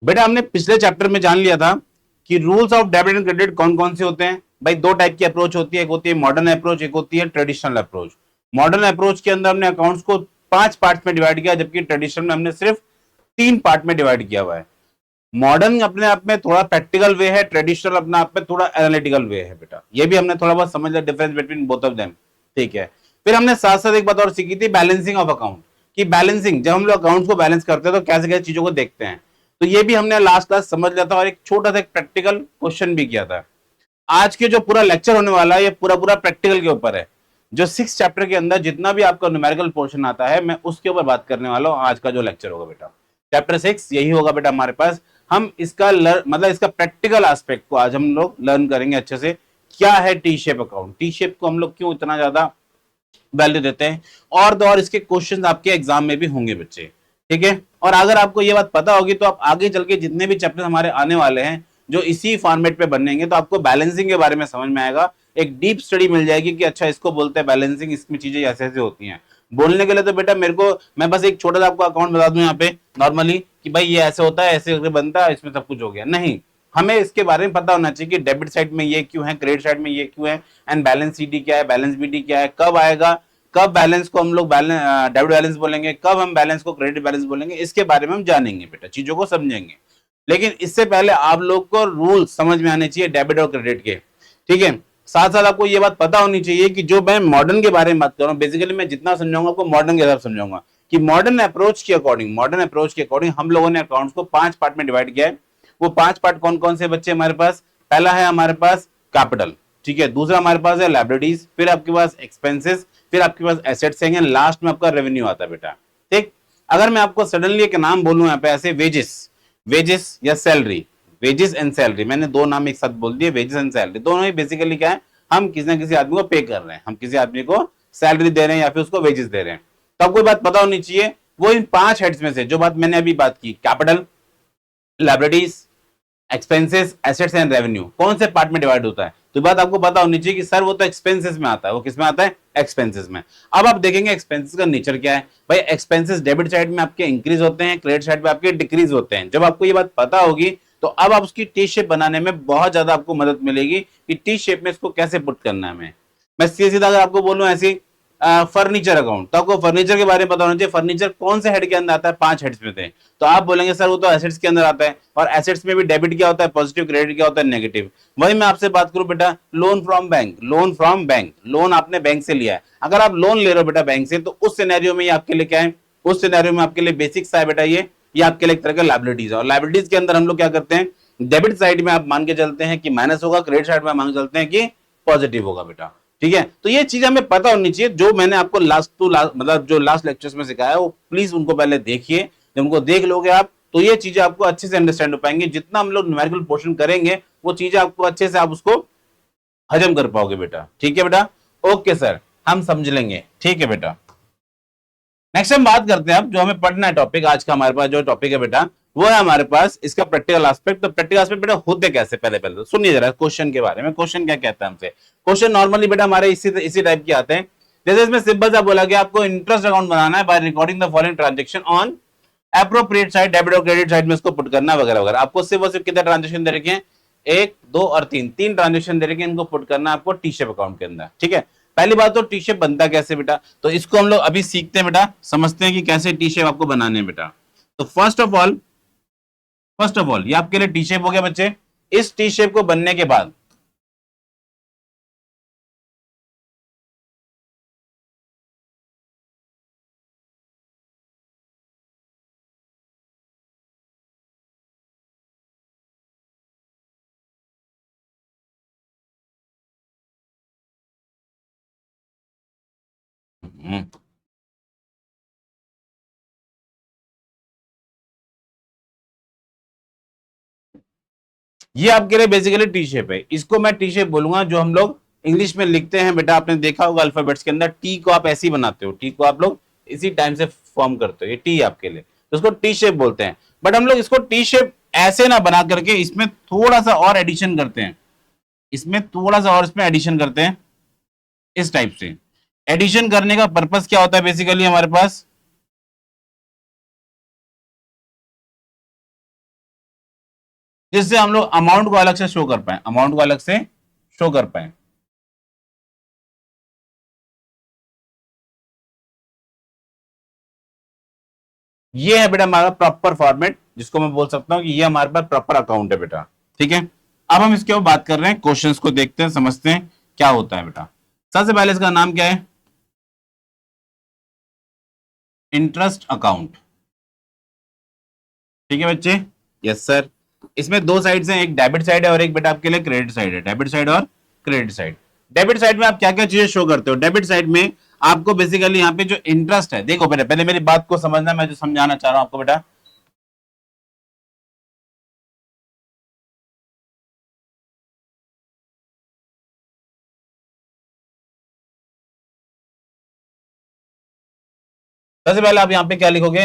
बेटा हमने पिछले चैप्टर में जान लिया था कि rules of debit and credit कौन कौन से होते हैं। भाई दो टाइप की अप्रोच होती है, एक होती है मॉडर्न अप्रोच, एक होती है ट्रेडिशनल अप्रोच। मॉडर्न अप्रोच के अंदर हमने अकाउंट्स को 5 पार्ट में डिवाइड किया, जबकि ट्रेडिशनल में हमने सिर्फ 3 पार्ट में डिवाइड किया हुआ है। मॉडर्न अपने आप में थोड़ा प्रैक्टिकल वे है, ट्रेडिशनल अपने आप में थोड़ा एनालिटिकल वे है बेटा। ये भी हमने थोड़ा बहुत समझ लिया difference between both of them. ठीक है, फिर हमने साथ साथ एक बात और सीखी थी, बैलेंसिंग ऑफ अकाउंट। कि बैलेंसिंग, जब हम लोग अकाउंट्स को बैलेंस करते हैं तो कैसे कैसे चीजों को देखते हैं। तो ये भी हमने लास्ट क्लास समझ लिया था, और एक छोटा सा एक प्रैक्टिकल क्वेश्चन भी किया था। आज के जो पूरा लेक्चर होने वाला है ये पूरा पूरा प्रैक्टिकल के ऊपर है। जो 6 चैप्टर के अंदर जितना भी आपका न्यूमेरिकल पोर्शन आता है, मैं उसके ऊपर बात करने वाला हूं। आज का जो लेक्चर होगा बेटा, चैप्टर 6 यही होगा बेटा हमारे पास। हम इसका मतलब इसका प्रैक्टिकल एस्पेक्ट को आज हम लोग लर्न करेंगे अच्छे से। क्या है T shape account, T shape को हम लोग क्यों इतना ज्यादा वैल्यू देते हैं, और तो और इसके क्वेश्चंस आपके एग्जाम में भी होंगे बच्चे। ठीक है, और अगर आपको ये बात पता होगी तो आप आगे चल के जितने भी चैप्टर हमारे आने वाले हैं जो इसी फॉर्मेट पे बनेंगे, तो आपको बैलेंसिंग के बारे में समझ में आएगा। एक डीप स्टडी मिल जाएगी कि अच्छा इसको बोलते हैं बैलेंसिंग, इसमें चीजें ऐसे ऐसे होती हैं। बोलने के लिए तो बेटा मेरे को, मैं बस एक छोटा सा आपको अकाउंट बता दूं यहाँ पे नॉर्मली कि भाई ये ऐसे होता है, ऐसे बनता है, इसमें सब कुछ हो गया, नहीं। हमें इसके बारे में पता होना चाहिए कि डेबिट साइड में ये क्यों है, क्रेडिट साइड में ये क्यों है, एंड बैलेंस सीडी क्या है, बैलेंस बीडी क्या है, कब आएगा, कब बैलेंस को हम लोग डेबिट बैलेंस बोलेंगे, कब हम बैलेंस को क्रेडिट बैलेंस बोलेंगे, इसके बारे में हम जानेंगे बेटा, चीजों को समझेंगे। लेकिन इससे पहले आप लोग को रूल समझ में आने चाहिए डेबिट और क्रेडिट के। ठीक है, साथ साथ आपको ये बात पता होनी चाहिए कि जो मैं मॉडर्न के बारे में बात कर रहा हूँ, बेसिकली मैं जितना समझाऊंगा आपको मॉडर्न के हिसाब समझाऊंगा कि मॉडर्न अप्रोच के अकॉर्डिंग हम लोगों ने अकाउंट्स को 5 पार्ट में डिवाइड किया है। वो 5 पार्ट कौन कौन से बच्चे हमारे पास, पहला है हमारे पास कैपिटल, ठीक है, दूसरा हमारे पास है लाइबिलिटीज, फिर आपके पास एक्सपेंसेस, फिर आपके पास एसेट्स हैं, लास्ट में आपका रेवेन्यू आता है बेटा। ठीक, अगर मैं आपको सडनली एक नाम बोलूं यहाँ पे ऐसे, वेजेस, वेजेस या सैलरी, वेजेस एंड सैलरी, मैंने दो नाम एक साथ बोल दिए, वेजेस एंड सैलरी, दोनों ही बेसिकली क्या है, हम किसी ना किसी आदमी को पे कर रहे हैं, हम किसी आदमी को सैलरी दे रहे हैं या फिर उसको वेजेस दे रहे हैं। तो आपको बात पता होनी चाहिए, वो इन 5 हेड्स में से जो बात मैंने अभी बात की, capital, liabilities, expenses, assets and revenue, कौन से पार्ट में डिवाइड होता है। तो बात आपको पता होनी चाहिए कि सर वो तो एक्सपेंसेस में आता है, वो किस में आता है, एक्सपेंसेस में। अब आप देखेंगे एक्सपेंसेस का नेचर क्या है। भाई एक्सपेंसेस डेबिट साइड में आपके इंक्रीज होते हैं, क्रेडिट साइड में आपके डिक्रीज होते हैं। जब आपको ये बात पता होगी तो अब आप उसकी टी शेप बनाने में बहुत ज्यादा आपको मदद मिलेगी कि टी शेप में इसको कैसे पुट करना है। मैं सीधा सीधा अगर आपको बोलूं ऐसी, फर्नीचर अकाउंट, तो आपको फर्नीचर के बारे में पता होना चाहिए, फर्नीचर कौन से हेड के अंदर आता है, 5 हेड्स में थे। तो आप बोलेंगे सर वो तो एसेट्स के अंदर आता है, और एसेट्स में भी डेबिट क्या होता है, पॉजिटिव, क्रेडिट क्या होता है, नेगेटिव। वही मैं आपसे बात करूं बेटा, loan from bank, loan from bank, loan आपने बैंक से लिया है। अगर आप लोन ले रहे हो बेटा बैंक से, तो उस सिनेरियो में ये आपके लिए क्या है, उस सिनेरियो में आपके लिए बेसिक सा है बेटा, ये आपके लिए एक तरह का लाइबिलिटीज है। और लाइबिलिटीज के अंदर हम लोग क्या करते हैं, डेबिट साइड में आप मान के चलते हैं कि माइनस होगा, क्रेडिट साइड में मान के चलते हैं कि पॉजिटिव होगा बेटा। ठीक है, तो ये चीज हमें पता होनी चाहिए। जो मैंने आपको लास्ट टू लास्ट मतलब जो लास्ट लेक्चर्स में सिखाया है, वो प्लीज उनको पहले देखिए। जब उनको देख लोगे आप, तो ये चीजें आपको अच्छे से अंडरस्टैंड हो पाएंगे। जितना हम लोग न्यूमेरिकल पोर्शन करेंगे, वो चीजें आपको अच्छे से आप उसको हजम कर पाओगे बेटा। ठीक है बेटा, ओके सर, हम समझ लेंगे। ठीक है बेटा, नेक्स्ट हम बात करते हैं अब जो हमें पढ़ना है टॉपिक। आज का हमारे पास जो टॉपिक है बेटा, वो है हमारे पास इसका प्रैक्टिकल एस्पेक्ट। तो प्रैक्टिकल एस्पेक्ट बेटा होते कैसे, पहले पहले तो सुनिए जरा क्वेश्चन के बारे में। क्वेश्चन क्या कहता है हमसे, क्वेश्चन नॉर्मली बेटा हमारे इसी टाइप के आते हैं। जैसे इसमें सिंपल सा बोला कि आपको इंटरेस्ट अकाउंट बनाना है by recording the following transaction on appropriate side, debit और क्रेडिट साइड में इसको पुट करना वगैरह वगैरह। आपको सिर्फ और सिर्फ कितने ट्रांजेक्शन दे रखे हैं, 1, 2 और 3, 3 ट्रांजेक्शन दे रखे हैं, इनको पुट करना आपको टी शेप अकाउंट के अंदर। ठीक है, पहली बात तो टी शेप बनता कैसे बेटा, तो इसको हम लोग अभी सीखते हैं बेटा, समझते हैं कि कैसे टी शेप आपको बनाने हैं बेटा। तो फर्स्ट ऑफ ऑल ये आपके लिए टी शेप हो गया बच्चे। इस टी शेप को बनने के बाद ये आपके लिए बेसिकली टी शेप है। इसको मैं टी शेप बोलूंगा, जो हम लोग इंग्लिश में लिखते हैं बेटा, आपने देखा होगा अल्फाबेट्स के अंदर टी को आप ऐसे ही बनाते हो, टी को आप लोग इसी टाइम से फॉर्म करते हो, ये टी आपके लिए, तो इसको टी शेप बोलते हैं। बट हम लोग इसको टी शेप ऐसे ना बना करके इसमें थोड़ा सा और एडिशन करते हैं, इसमें थोड़ा सा और इसमें एडिशन करते हैं इस टाइप से। एडिशन करने का पर्पस क्या होता है बेसिकली हमारे पास, जिससे हम लोग अमाउंट को अलग से शो कर पाए, अमाउंट को अलग से शो कर पाए। ये है बेटा हमारा प्रॉपर फॉर्मेट, जिसको मैं बोल सकता हूं कि ये हमारे पास प्रॉपर अकाउंट है बेटा। ठीक है, अब हम इसके ऊपर बात कर रहे हैं, क्वेश्चंस को देखते हैं, समझते हैं क्या होता है बेटा। सबसे पहले इसका नाम क्या है, इंटरेस्ट अकाउंट। ठीक है बच्चे, यस सर। इसमें दो साइड्स हैं, एक डेबिट साइड है और एक बेटा आपके लिए क्रेडिट साइड है, डेबिट साइड और क्रेडिट साइड। डेबिट साइड में आप क्या क्या चीजें शो करते हो, डेबिट साइड में आपको बेसिकली यहाँ पे जो इंटरेस्ट है, देखो बेटा पहले मेरी बात को समझना, मैं जो समझाना चाह रहा हूं आपको बेटा। सबसे पहले आप यहाँ पे क्या लिखोगे,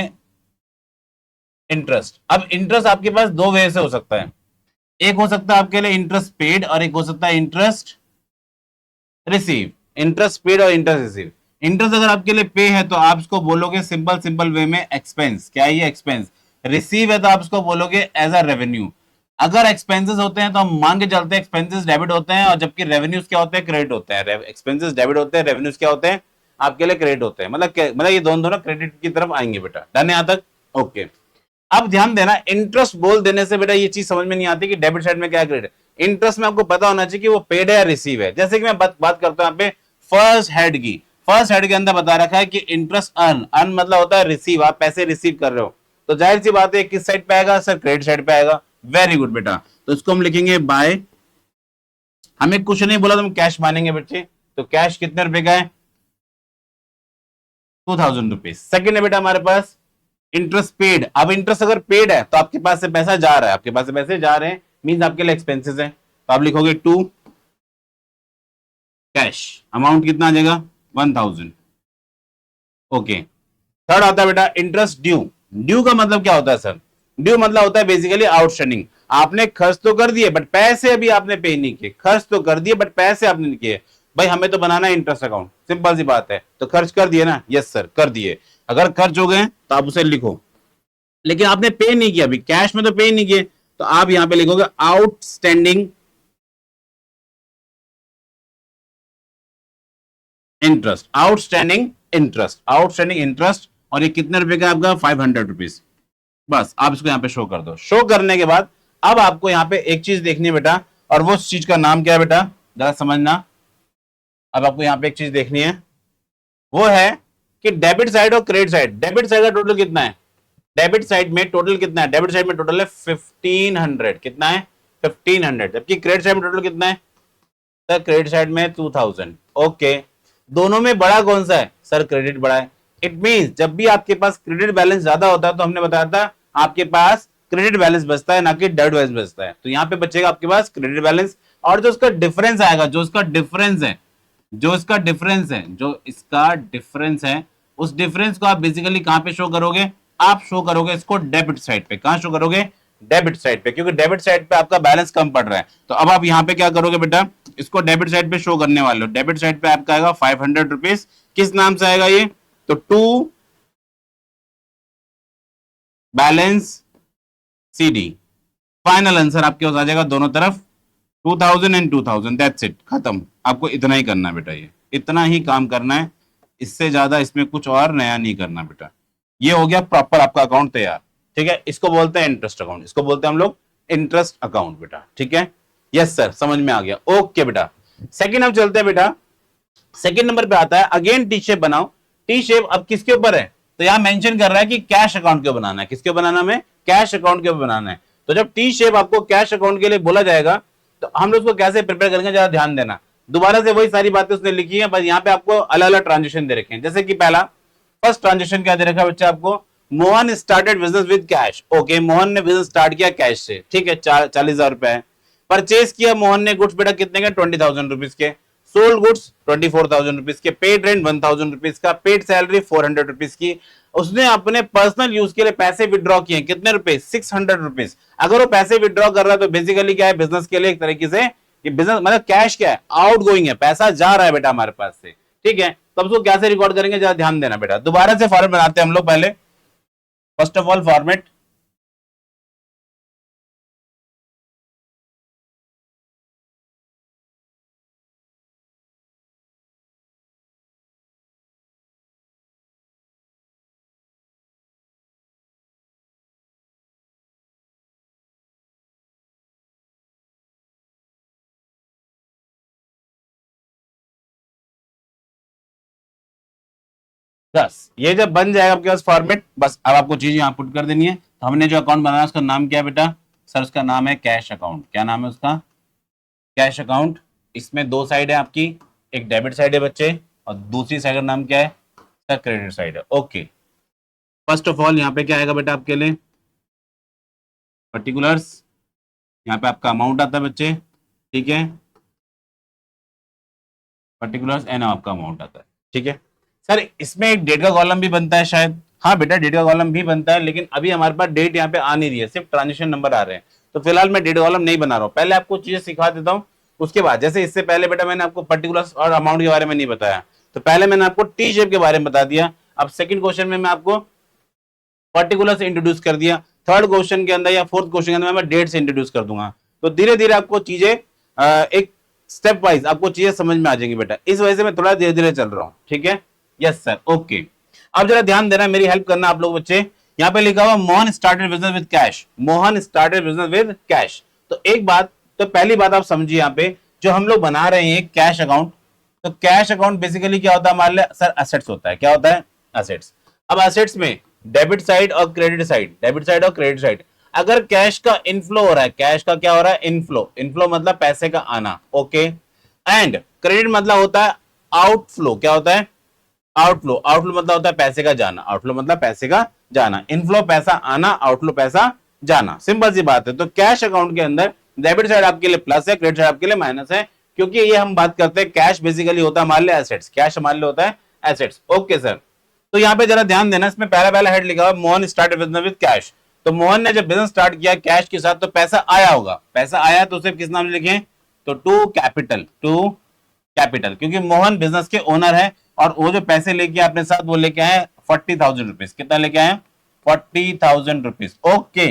इंटरेस्ट। अब इंटरेस्ट आपके पास दो वे से हो सकता है, एक हो सकता है आपके लिए इंटरेस्ट पेड और एक हो सकता है इंटरेस्ट रिसीव। इंटरेस्ट पेड और इंटरेस्ट रिसीव। इंटरेस्ट अगर आपके लिए पे है तो आप इसको बोलोगे सिंपल सिंपल वे में एक्सपेंस, क्या है ये एक्सपेंस। रिसीव है तो आप इसको बोलोगे एज अ रेवेन्यू। अगर एक्सपेंसेस होते हैं तो हम मान के चलते हैं एक्सपेंसेस डेबिट होते हैं, और जबकि रेवेन्यूज क्या होते हैं, क्रेडिट होते हैं। एक्सपेंसेस डेबिट होते हैं, रेवेन्यूज क्या होते हैं आपके लिए क्रेडिट होते हैं। मतलब ये दोनों दोनों क्रेडिट की तरफ आएंगे बेटा, डन है यहां तक, ओके। अब ध्यान देना, इंटरेस्ट बोल देने से बेटा ये चीज समझ में नहीं आती कि डेबिट साइड में क्या क्रेडिट है। इंटरेस्ट में आपको पता होना चाहिए कि वो पेड है या रिसीव है। जैसे कि मैं बात करता हूं यहाँ पे फर्स्ट हेड की, फर्स्ट हेड के अंदर बता रखा है कि इंटरेस्ट अर्न, अर्न मतलब होता है रिसीव, आप पैसे रिसीव कर रहे हो, तो जाहिर सी बात है किस साइड पे आएगा सर, क्रेडिट साइड पे आएगा। वेरी गुड बेटा, तो इसको हम लिखेंगे बाय, हमें कुछ नहीं बोला तो हम कैश मानेंगे बच्चे, तो कैश कितने रुपए का है, 2000 रुपीज। सेकेंड है बेटा हमारे पास इंटरेस्ट पेड। अब इंटरेस्ट अगर पेड है तो आपके पास से पैसा जा रहा है, आपके पास से पैसे जा रहे हैं, मीन आपके लिए एक्सपेंसेस है, तो आप लिखोगे टू कैश, अमाउंट कितना आ जाएगा 1000, ओके। थर्ड आता है बेटा इंटरेस्ट ड्यू। ड्यू का मतलब क्या होता है सर, ड्यू मतलब होता है बेसिकली आउटस्टैंडिंग। आपने खर्च तो कर दिए बट पैसे अभी आपने पे नहीं किए, खर्च तो कर दिए बट पैसे आपने नहीं किए। भाई हमें तो बनाना है इंटरेस्ट अकाउंट, सिंपल सी बात है, तो खर्च कर दिए ना, यस सर कर दिए। अगर खर्च हो गए तो आप उसे लिखो, लेकिन आपने पे नहीं किया, अभी कैश में तो पे नहीं किए, तो आप यहां पे लिखोगे outstanding interest, outstanding interest, outstanding interest. और ये कितने रुपए का आपका 500 रुपीज, बस आप इसको यहां पे शो कर दो। शो करने के बाद अब आपको यहां पे एक चीज देखनी है बेटा, और वो चीज का नाम क्या है बेटा, जरा समझना। अब आपको यहां पे एक चीज देखनी है, वो है कि डेबिट साइड और क्रेडिट साइड। डेबिट साइड का टोटल कितना है, डेबिट साइड में टोटल कितना है, डेबिट साइड में टोटल है 1500, कितना है 1500, जबकि क्रेडिट साइड में टोटल कितना है सर, क्रेडिट साइड में 2000, ओके। दोनों में बड़ा कौन सा है सर, क्रेडिट बड़ा है। इट मींस जब भी आपके पास क्रेडिट बैलेंस ज्यादा होता है तो हमने बताया था आपके पास क्रेडिट बैलेंस बचता है, ना कि डेबिट बैलेंस बचता है। तो यहां पे बचेगा आपके पास क्रेडिट बैलेंस, और जो उसका डिफरेंस आएगा, जो उसका डिफरेंस है, जो इसका डिफरेंस है, जो इसका डिफरेंस है, उस डिफरेंस को आप बेसिकली कहां पे शो करोगे, आप शो करोगे इसको डेबिट साइड पे। कहां शो करोगे, डेबिट साइड पे, क्योंकि डेबिट साइड पे आपका बैलेंस कम पड़ रहा है। तो अब आप यहां पे क्या करोगे बेटा, इसको डेबिट साइड पे शो करने वाले हो। डेबिट साइड पे आपका आएगा 500 रुपीज, किस नाम से आएगा ये, तो to balance CD. Final answer आपके पास आ जाएगा दोनों तरफ 2000 एंड 2000, दैट्स इट, खत्म। आपको इतना ही करना है बेटा, ये इतना ही काम करना है, इससे ज्यादा इसमें कुछ और नया नहीं करना बेटा। ये हो गया प्रॉपर आपका अकाउंट तैयार। ठीक है, इसको बोलते हैं इंटरेस्ट अकाउंट, इसको बोलते हैं हम लोग इंटरेस्ट अकाउंट बेटा। ठीक है, यस सर समझ में आ गया, ओके बेटा। सेकंड हम चलते हैं बेटा, सेकंड नंबर पे आता है अगेन टी शेप बनाओ। टी शेप अब किसके ऊपर है, तो यहां मेंशन कर रहा है कि कैश अकाउंट के बनाना है, किसके बनाना है, हमें कैश अकाउंट के बनाना है। तो जब टी शेप आपको कैश अकाउंट के लिए बोला जाएगा तो हम लोग उसको कैसे प्रिपेयर करेंगे, जरा ध्यान देना। दोबारा से वही सारी बातें उसने लिखी है, बस यहाँ पे आपको अलग अलग ट्रांजेक्शन दे रखे हैं। जैसे कि पहला फर्स्ट ट्रांजेक्शन क्या दे रखा है बच्चा आपको, Mohan started business with cash, okay. Mohan ने बिजनेस स्टार्ट किया कैश से, ठीक है, 40,000 रुपए है। परचेज किया मोहन ने गुड्स बेटा कितने के, 20,000 रुपीज के। सोल्ड गुड्स 24,000 रुपीज के। पेड रेंट 1,000 रुपीज का। पेड सैलरी 400 रुपीज की। उसने अपने पर्सनल यूज के लिए पैसे विड्रॉ किए, कितने रुपए, 600 रुपीज। अगर वो पैसे विड्रॉ कर रहा है तो बेसिकली क्या है, बिजनेस के लिए एक तरीके से ये बिजनेस मतलब कैश क्या है, आउट गोइंग है, पैसा जा रहा है बेटा हमारे पास से। ठीक है, तब उसको कैसे रिकॉर्ड करेंगे जरा ध्यान देना बेटा। दोबारा से फॉर्मेट बनाते हैं हम लोग पहले, फर्स्ट ऑफ ऑल फॉर्मेट बस ये जब बन जाएगा आपके पास फॉर्मेट, बस अब आपको चीज यहाँ पुट कर देनी है। तो हमने जो अकाउंट बनाया उसका नाम क्या है बेटा? सर उसका नाम है कैश अकाउंट। क्या नाम है उसका? Cash account. इसमें दो साइड है आपकी, एक डेबिट साइड है बच्चे, और दूसरी साइड का नाम क्या है सर? क्रेडिट साइड है। ओके, फर्स्ट ऑफ ऑल यहाँ पे क्या आएगा बेटा आपके लिए? पर्टिकुलर्स। यहाँ पे आपका अमाउंट आता है बच्चे, ठीक है, पर्टिकुलर्स एंड आपका अमाउंट आता है, ठीक है। सर इसमें एक डेट का कॉलम भी बनता है शायद? हाँ बेटा डेट का कॉलम भी बनता है, लेकिन अभी हमारे पास डेट यहाँ पे आ नहीं रही है, सिर्फ ट्रांजेक्शन नंबर आ रहे हैं। तो फिलहाल मैं डेट कॉलम नहीं बना रहा हूँ, पहले आपको चीजें सिखा देता हूँ। उसके बाद जैसे इससे पहले बेटा मैंने आपको पर्टिकुलर्स और अमाउंट के बारे में नहीं बताया, तो पहले मैंने आपको टी शेप के बारे में बता दिया। अब सेकंड क्वेश्चन में मैं आपको पर्टिकुलर से इंट्रोड्यूस कर दिया, थर्ड क्वेश्चन के अंदर या फोर्थ क्वेश्चन के अंदर मैं डेट से इंट्रोड्यूस कर दूंगा। तो धीरे धीरे आपको चीजें एक स्टेप वाइज आपको चीजें समझ में आ जाएंगी बेटा, इस वजह से मैं थोड़ा धीरे धीरे चल रहा हूँ, ठीक है। Yes sir, okay. अब जरा ध्यान देना, मेरी हेल्प करना आप लोग बच्चे। यहाँ पे लिखा हुआ Mohan started business with cash, Mohan started business with cash. तो एक बात, तो पहली बात आप समझिए, यहाँ पे जो हम लोग बना रहे हैं कैश अकाउंट, तो कैश अकाउंट बेसिकली क्या होता है हमारे लिए सर? एसेट्स होता है। क्या होता है? एसेट्स। अब एसेट्स में डेबिट साइड और क्रेडिट साइड, डेबिट साइड और क्रेडिट साइड। अगर कैश का इनफ्लो हो रहा है, कैश का क्या हो रहा है? इनफ्लो। इनफ्लो मतलब पैसे का आना, ओके। एंड क्रेडिट मतलब होता है आउटफ्लो। क्या होता है? आउटफ्लो। आउटफ्लो मतलब होता है पैसे का जाना, आउटफ्लो मतलब पैसे का जाना। इनफ्लो पैसा आना, आउटफ्लो पैसा जाना, सिंपल सी बात है। तो कैश अकाउंट के अंदर डेबिट साइड आपके लिए प्लस है, क्रेडिट साइड आपके लिए माइनस है, क्योंकि ये हम बात करते हैं कैश बेसिकली होता है हमारे लिए एसेट्स, कैश हमारे लिए होता है एसेट्स। ओके सर, तो यहाँ पे जरा ध्यान देना, इसमें पहला पहला हेड लिखा हुआ Mohan started business with cash. तो मोहन ने जब बिजनेस स्टार्ट किया कैश के साथ, तो पैसा आया होगा, पैसा आया तो उसे किस नाम से लिखें? तो टू कैपिटल, टू कैपिटल, क्योंकि मोहन बिजनेस के ओनर है, और वो जो पैसे लेके अपने साथ वो लेके आए 40,000 रुपीज। कितना लेके आए? 40,000 रुपीज। ओके।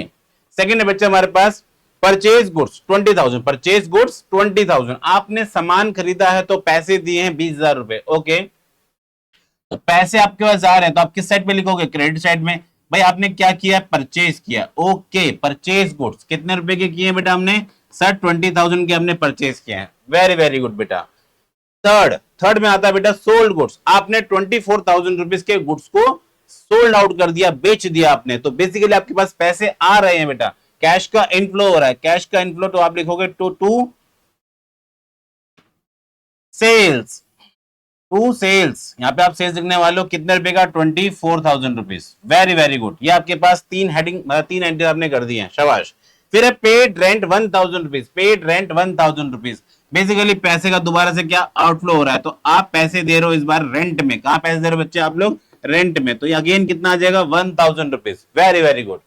सेकेंड बच्चे हमारे पास परचेज गुड्स 20,000, परचेज गुड्स 20,000। आपने सामान खरीदा है तो पैसे दिए हैं 20,000 रुपए, ओके। तो पैसे आपके पास आ रहे हैं, तो आप किस साइड पे लिखोगे? क्रेडिट साइड में। भाई आपने क्या किया? परचेज किया, ओके। परचेज गुड्स कितने रुपए के किए बेटा हमने? सर 20,000 के हमने परचेज किए हैं। वेरी वेरी गुड बेटा। थर्ड, थर्ड में आता है बेटा सोल्ड गुड्स। आपने 24,000 रुपीज के गुड्स को सोल्ड आउट कर दिया, बेच दिया आपने, तो बेसिकली आपके पास पैसे आ रहे हैं बेटा, कैश का इनफ्लो हो रहा है। कैश का इनफ्लो तो आप लिखोगे टू सेल्स, टू सेल्स। यहाँ पे आप सेल्स लिखने वाले हो, कितने रुपए का? 24,000 रुपीज। Very very good. ये आपके पास तीन हेडिंग, तीन एंट्री आपने कर दी है, शाबाश। फिर है paid rent 1,000 rupees, paid rent 1,000 rupees. Basically पैसे का दोबारा से क्या आउटफ्लो हो रहा है, तो आप पैसे दे रहे हो इस बार रेंट में। कहां पैसे दे रहे हो बच्चे आप लोग? रेंट में। तो अगेन कितना आ जाएगा? 1,000 rupees. Very very good.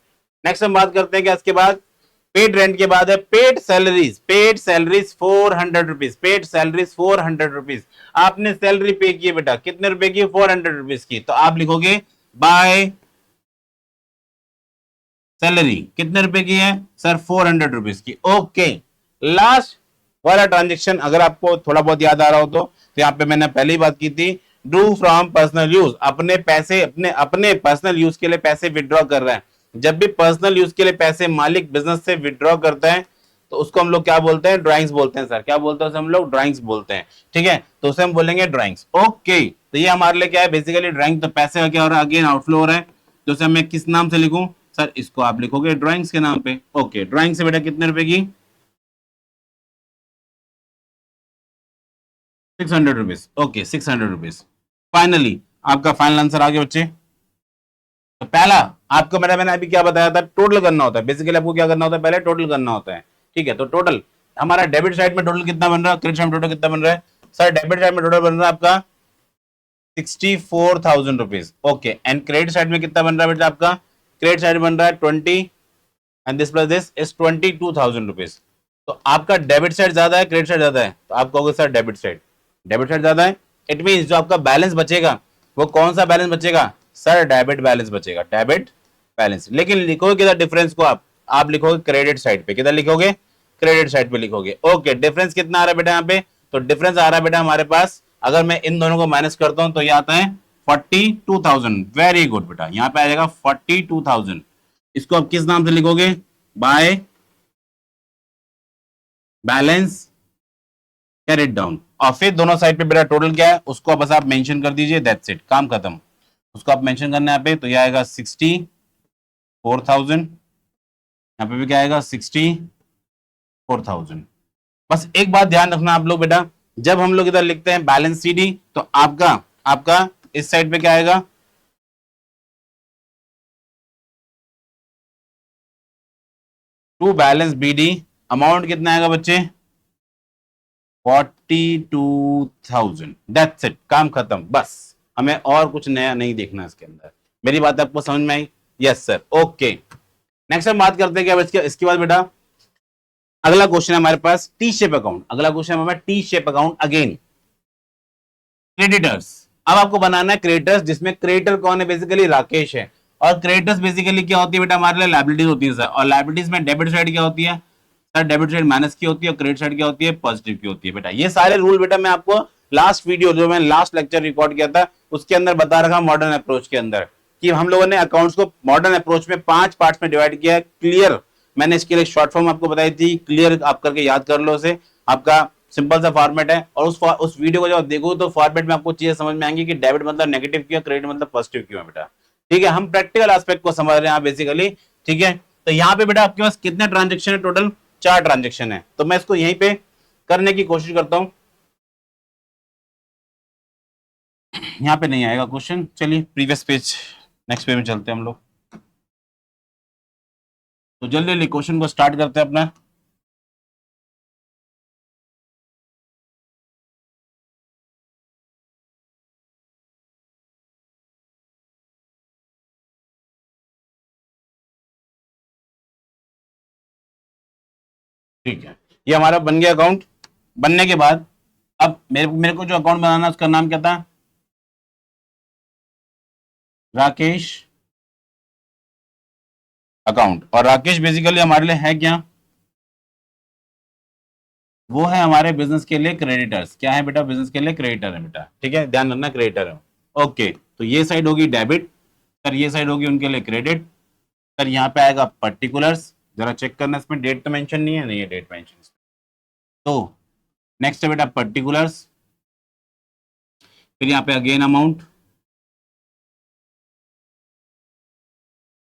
Next हम बात करते हैं क्या इसके बाद? पेड रेंट के बाद है paid salaries, paid salaries 400 rupees, paid salaries 400 rupees. आपने सैलरी पे की है बेटा, कितने रुपए की? 400 रुपीज की। तो आप लिखोगे बाय सैलरी, कितने रुपए की है सर? 400 रुपीज की, ओके। लास्ट वाला ट्रांजेक्शन अगर आपको थोड़ा बहुत याद आ रहा हो तो यहाँ पे मैंने पहले ही बात की थी, ड्रू फ्रॉम पर्सनल यूज। अपने पैसे, अपने अपने पर्सनल यूज के लिए पैसे विड्रॉ कर रहे हैं। जब भी पर्सनल यूज के लिए पैसे मालिक बिजनेस से विड्रॉ करता है, तो उसको हम लोग क्या बोलते हैं? ड्राइंग्स बोलते हैं सर। क्या बोलते हैं उसे हम लोग? ड्राइंग्स बोलते हैं, ठीक है। तो उसे हम बोलेंगे ड्राइंग्स, ओके। तो ये हमारे लिए क्या है? Basically drawing. तो पैसे का क्या हो रहा है? अगेन आउटफ्लो हो रहा है। तो उसे मैं किस नाम से लिखूं सर? इसको आप लिखोगे ड्राइंग्स के नाम पे, ओके। ड्राइंग से बेटा कितने रुपए की? 600 रुपीज, ओके, 600 रुपीज। फाइनली आपका फाइनल आंसर आ गया बच्चे। तो पहला आपको मैंने अभी क्या बताया था? टोटल करना होता है। बेसिकली आपको क्या करना होता है? पहले टोटल करना होता है, ठीक है। तो टोटल हमारा डेबिट साइड में टोटल कितना बन रहा है? क्रेडिट साइड में टोटल कितना बन रहा है सर? डेबिट साइड में टोटल बन रहा है आपका 64,000 rupees, okay. And credit side में कितना बन रहा है बेटा आपका? क्रेडिट साइड बन रहा है 20, and this plus this is 22,000 rupees. तो आपका डेबिट साइड ज्यादा है, क्रेडिट साइड ज्यादा है, तो आप कहोगे sir debit side, debit side ज्यादा है। इट मीन जो आपका बैलेंस बचेगा वो कौन सा बैलेंस बचेगा सर? डेबिट बैलेंस बचेगा, डेबिट बैलेंस। लेकिन लिखोगे किधर डिफरेंस को? आप लिखोगे क्रेडिट साइड पे। किधर लिखोगे? क्रेडिट साइड पे लिखोगे, ओके। डिफरेंस कितना आ रहा है बेटा यहाँ पे? तो डिफरेंस आ रहा है बेटा हमारे पास, अगर मैं इन दोनों को माइनस करता हूं तो ये आता है 42,000। वेरी गुड बेटा, यहाँ पे आ जाएगा 42,000। इसको आप किस नाम से लिखोगे? By balance carried down. और फिर दोनों साइड पे बेटा टोटल क्या है उसको बस आप मेंशन कर दीजिए, दैट्स इट, काम खत्म। उसको आप मेंशन करना है यहाँ पे, तो ये आएगा 64,000। यहाँ पे भी क्या आएगा 64,000। बस एक बात ध्यान रखना आप लोग बेटा, जब हम लोग इधर लिखते हैं बैलेंस सीडी, तो आपका आपका इस साइड पे क्या आएगा, टू बैलेंस बीडी, अमाउंट कितना आएगा बच्चे, 42,000। दैट्स इट, काम खत्म। बस हमें और कुछ नया नहीं देखना इसके अंदर। मेरी बात आपको समझ में आई? Yes sir, okay. नेक्स्ट हम बात करते हैं क्या इसके बाद बेटा, अगला क्वेश्चन है हमारे पास टी शेप अकाउंट। अगला क्वेश्चन है हमारा T shape account, again creditors. अब आपको बनाना है क्रेडिटर्स, जिसमें क्रेडिटर कौन है, बेसिकली राकेश है। और क्रेडिटर्स बेसिकली क्या होती है बेटा, हमारे लिए लायबिलिटीज होती है सर। और लायबिलिटीज में डेबिट साइड क्या होती है सर, डेबिट साइड माइनस की होती है, और क्रेडिट साइड क्या होती है, पॉजिटिव की होती है बेटा। ये सारे रूल बेटा मैं आपको लास्ट वीडियो जो मैं लास्ट लेक्चर रिकॉर्ड किया था उसके अंदर बता रखा, मॉडर्न अप्रोच के अंदर, कि हम लोगों ने अकाउंट्स को मॉडर्न अप्रोच में 5 पार्ट्स में डिवाइड किया है। क्लियर, मैंने इसके लिए शॉर्ट फॉर्म आपको बताई थी, क्लियर आप करके याद कर लो उसे। आपका सिंपल सा फॉर्मेट है, और उस वीडियो को जब देखो तो फॉर्मेट में आपको चीजें समझ में आएंगी कि डेबिट मतलब नेगेटिव क्यों, क्रेडिट मतलब पॉजिटिव क्यों है बेटा। ठीक है, हम प्रैक्टिकल एस्पेक्ट को समझ रहे हैं बेसिकली। ठीक है, तो यहाँ पे बेटा आपके पास कितने ट्रांजेक्शन है, टोटल 4 ट्रांजेक्शन है। तो मैं इसको यहीं पे करने की कोशिश करता हूं। यहाँ पे नहीं आएगा क्वेश्चन, चलिए प्रीवियस पेज, नेक्स्ट पेज में चलते हैं हम लोग। तो जल्दी जल्दी क्वेश्चन को स्टार्ट करते हैं अपना। ठीक है, ये हमारा बन गया अकाउंट। बनने के बाद अब मेरे को जो अकाउंट बनाना है उसका नाम क्या था, राकेश अकाउंट। और राकेश बेसिकली हमारे लिए है क्या, वो है हमारे बिजनेस के लिए क्रेडिटर्स। क्या है बेटा, बिजनेस के लिए क्रेडिटर है बेटा। ठीक है, ध्यान रखना क्रेडिटर है। ओके, तो ये साइड होगी डेबिट सर, ये साइड होगी उनके लिए क्रेडिट सर। यहाँ पे आएगा पर्टिकुलर्स, जरा चेक करना इसमें डेट तो मेंशन नहीं है, नहीं है डेट मेंशन। तो नेक्स्ट है बेटा पर्टिकुलर्स, फिर यहाँ पे again amount,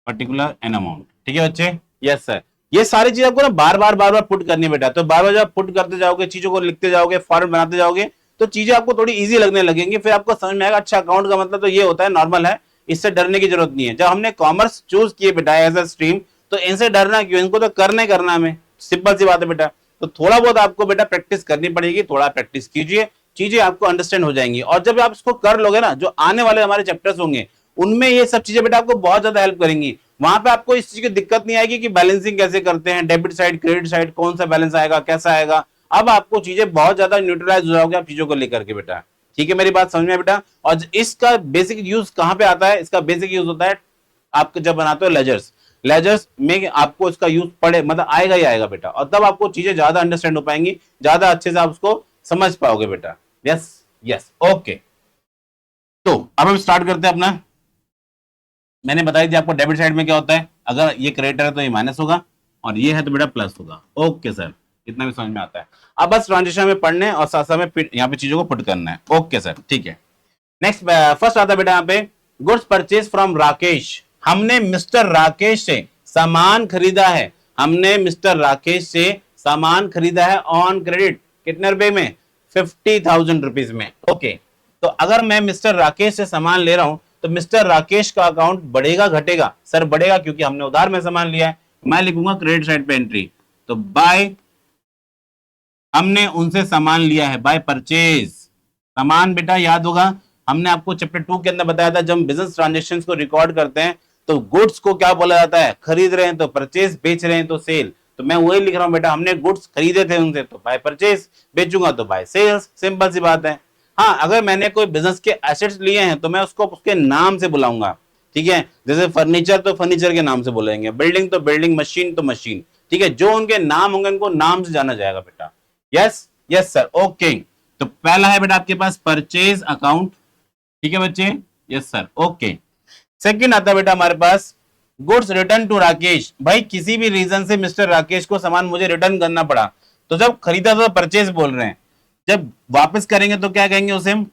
particular and amount. ठीक है बच्चे, यस सर। ये सारी चीज आपको ना बार बार पुट करनी है बेटा। तो बार बार जब पुट करते जाओगे, चीजों को लिखते जाओगे, फॉर्मेट बनाते जाओगे, तो चीजें आपको थोड़ी इजी लगने लगेंगी। फिर आपको समझ में आएगा अच्छा अकाउंट का मतलब तो ये होता है, नॉर्मल है, इससे डरने की जरूरत नहीं है। जब हमने कॉमर्स चूज किए बेटा एज अ स्ट्रीम, तो इनसे डरना क्यों, इनको तो करना ही करना हमें, सिंपल सी बात है बेटा। तो थोड़ा बहुत आपको बेटा प्रैक्टिस करनी पड़ेगी, थोड़ा प्रैक्टिस कीजिए, चीजें आपको अंडरस्टैंड हो जाएंगी। और जब आप इसको कर लोगे ना, जो आने वाले हमारे चैप्टर्स होंगे उनमें ये सब चीजें बेटा आपको बहुत ज्यादा हेल्प करेंगी। वहां पे आपको इस चीज की दिक्कत नहीं आएगी कि बैलेंसिंग कैसे करते हैं, डेबिट साइड क्रेडिट साइड, कौन सा बैलेंस आएगा, कैसा आएगा। अब आपको चीजें बहुत ज्यादा न्यूट्रलाइज हो जाओगे आप चीजों को लेकर के बेटा। ठीक है, मेरी बात समझ में बेटा। और इसका बेसिक यूज कहां पे आता है, इसका बेसिक यूज होता है आपको जब बनाते हो लेजर्स। लेजर्स में आपको इसका यूज पड़े मतलब आएगा ही आएगा बेटा, और तब आपको चीजें ज्यादा अंडरस्टैंड हो पाएंगी, ज्यादा अच्छे से आप उसको समझ पाओगे बेटा। Yes yes, okay. तो अब हम स्टार्ट करते हैं अपना। मैंने बताई थी आपको डेबिट साइड में क्या होता है, अगर ये क्रेडिटर है तो ये माइनस होगा, और ये है तो बेटा प्लस होगा। ओके सर, इतना भी समझ में आता है। अब बस ट्रांजिशन में पढ़ने और साथ साथ में यहाँ पे चीजों को पुट करना है। ओके सर, ठीक है। नेक्स्ट फर्स्ट आता है बेटा यहाँ पे, गुड्स परचेज फ्रॉम राकेश। हमने मिस्टर राकेश से सामान खरीदा है, हमने मिस्टर राकेश से सामान खरीदा है ऑन क्रेडिट। कितने रुपए में, 50,000 रुपीज में। ओके, तो अगर मैं मिस्टर राकेश से सामान ले रहा हूं तो मिस्टर राकेश का अकाउंट बढ़ेगा घटेगा, सर बढ़ेगा, क्योंकि हमने उधार में सामान लिया है। मैं लिखूंगा क्रेडिट साइड पे एंट्री, तो बाय, हमने उनसे सामान लिया है, बाय परचेज। सामान बेटा याद होगा, हमने आपको चैप्टर 2 के अंदर बताया था, जब हम बिजनेस ट्रांजेक्शन्स को रिकॉर्ड करते हैं तो गुड्स को क्या बोला जाता है, खरीद रहे हैं तो परचेज, बेच रहे हैं तो सेल। तो मैं वही लिख रहा हूं बेटा, हमने गुड्स खरीदे थे उनसे तो बाय परचेज, बेचूंगा तो बाय सेल्स, सिंपल सी बात है। हाँ, अगर मैंने कोई बिजनेस के एसेट्स लिए हैं तो मैं उसको उसके नाम से बुलाऊंगा। ठीक है, जैसे फर्नीचर तो फर्नीचर के नाम से बोलेंगे, बिल्डिंग तो बिल्डिंग, मशीन तो मशीन। ठीक है, जो उनके नाम होंगे उनको नाम से जाना जाएगा बेटा। Yes yes sir, okay. तो पहला है बेटा आपके पास परचेज अकाउंट। ठीक है बच्चे, यस सर, ओके। सेकंड आता है बेटा हमारे पास गुड्स रिटर्न टू राकेश। भाई किसी भी रीजन से मिस्टर राकेश को सामान मुझे रिटर्न करना पड़ा, तो जब खरीदा तो परचेज बोल रहे हैं, जब वापस करेंगे तो क्या कहेंगे उसे हम,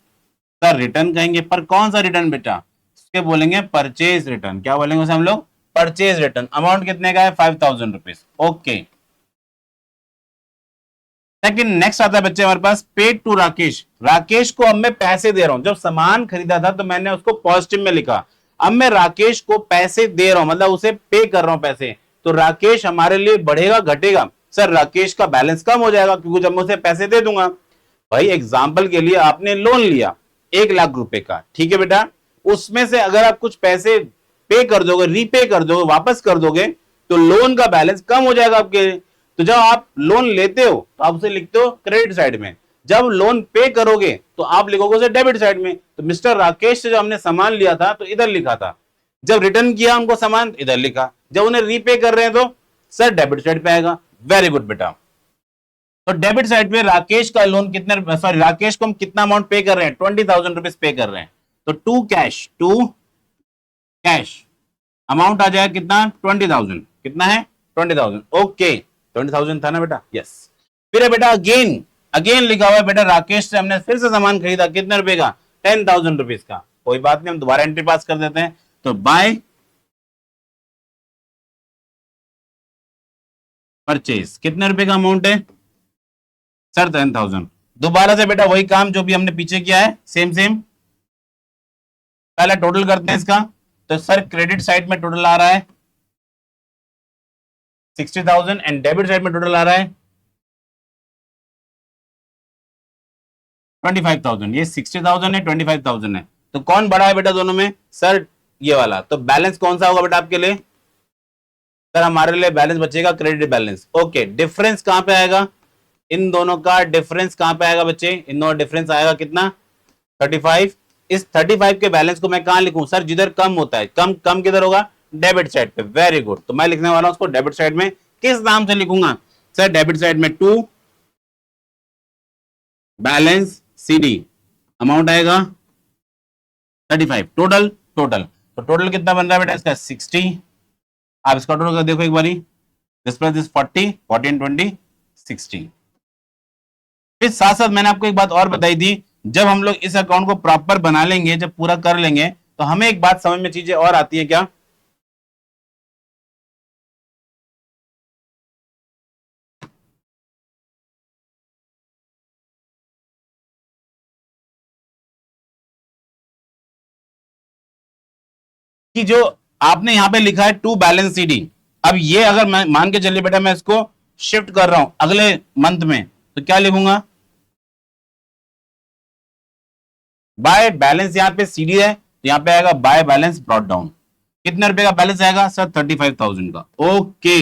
सर रिटर्न कहेंगे। पर कौन सा रिटर्न बेटा, उसके बोलेंगे परचेज रिटर्न। क्या बोलेंगे उसे हम लोग? Purchase return. अमाउंट कितने का है? 5000 रुपीज। ओके। लेकिन नेक्स्ट आता है बच्चे हमारे पास पेड टू राकेश। राकेश को अब मैं पैसे दे रहा हूं। जब सामान खरीदा था तो मैंने उसको पॉजिटिव में लिखा, अब मैं राकेश को पैसे दे रहा हूं, मतलब उसे पे कर रहा हूं पैसे, तो राकेश हमारे लिए बढ़ेगा घटेगा? सर राकेश का बैलेंस कम हो जाएगा, क्योंकि जब मैं उसे पैसे दे दूंगा। भाई एग्जाम्पल के लिए आपने लोन लिया 1 लाख रुपए का, ठीक है बेटा, उसमें से अगर आप कुछ पैसे पे कर दोगे, रीपे कर दोगे, वापस कर दोगे, तो लोन का बैलेंस कम हो जाएगा आपके। तो जब आप लोन लेते हो तो आप उसे लिखते हो क्रेडिट साइड में, जब लोन पे करोगे तो आप लिखोगे उसे डेबिट साइड में। तो मिस्टर राकेश से जब हमने सामान लिया था तो इधर लिखा था, जब रिटर्न किया उनको सामान इधर लिखा, जब उन्हें रीपे कर रहे हैं तो सर डेबिट साइड पे आएगा। वेरी गुड बेटा। तो डेबिट साइड पे राकेश का लोन कितने, सॉरी राकेश को हम कितना अमाउंट पे कर रहे हैं? 20,000 रुपीज पे कर रहे हैं। तो टू कैश अमाउंट आ जाएगा कितना? 20,000। कितना है? 20,000। ओके, 20,000 था ना बेटा? यस। फिर है बेटा अगेन, अगेन लिखा हुआ है बेटा राकेश से हमने फिर से सामान खरीदा, कितने रुपए का? 10,000 रुपीज का। कोई बात नहीं, हम दोबारा एंट्री पास कर देते हैं। तो बाय परचेज कितने रुपए का अमाउंट है? सर 10,000। दोबारा से बेटा वही काम जो भी हमने पीछे किया है, सेम सेम। पहले टोटल करते हैं इसका। तो सर क्रेडिट साइड में टोटल आ रहा है 60,000 एंड डेबिट साइड में टोटल आ रहा है 25,000। ये 60,000 है, 25,000 है। तो कौन बड़ा है बेटा दोनों में? सर ये वाला। तो बैलेंस कौन सा होगा बेटा आपके लिए? सर हमारे लिए बैलेंस बचेगा क्रेडिट बैलेंस। ओके, डिफरेंस कहां पे आएगा? इन दोनों का डिफरेंस कहां पे आएगा बच्चे? इन दोनों डिफरेंस आएगा कितना? 35। इस 35 के बैलेंस को मैं कहां लिखूं? सर जिधर कम होता है, कम कम किधर होगा? डेबिट साइड पे। Very good. तो मैं लिखने वाला हूं उसको डेबिट साइड में। किस नाम से लिखूंगा? सर डेबिट साइड में टू बैलेंस सीडी अमाउंट आएगा 35 टोटल। टोटल तो टोटल कितना बन रहा है बेटा इसका? 60। आप इसका टोटल देखो एक बारी, दिस प्लस दिस 40, 40 एंड 20 60। फिर साथ साथ मैंने आपको एक बात और बताई थी, जब हम लोग इस अकाउंट को प्रॉपर बना लेंगे, जब पूरा कर लेंगे, तो हमें एक बात समझ में चीजें और आती है क्या? कि जो आपने यहां पे लिखा है टू बैलेंस सीडी, अब ये अगर मैं मान के चलिए बेटा मैं इसको शिफ्ट कर रहा हूं अगले मंथ में, तो क्या लिखूंगा? बाय बैलेंस, यहां पे सीडी है तो यहां पे आएगा बाय बैलेंस ब्रॉट डाउन। कितने रुपए का बैलेंस आएगा? सर 35,000 का। ओके,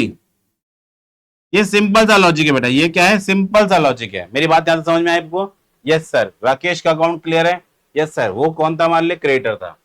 ये सिंपल सा लॉजिक है बेटा। ये क्या है? सिंपल सा लॉजिक है। मेरी बात यहां से समझ में आई आपको? Yes sir. राकेश का अकाउंट क्लियर है? Yes sir. वो कौन था हमारे लिए? क्रिएटर था।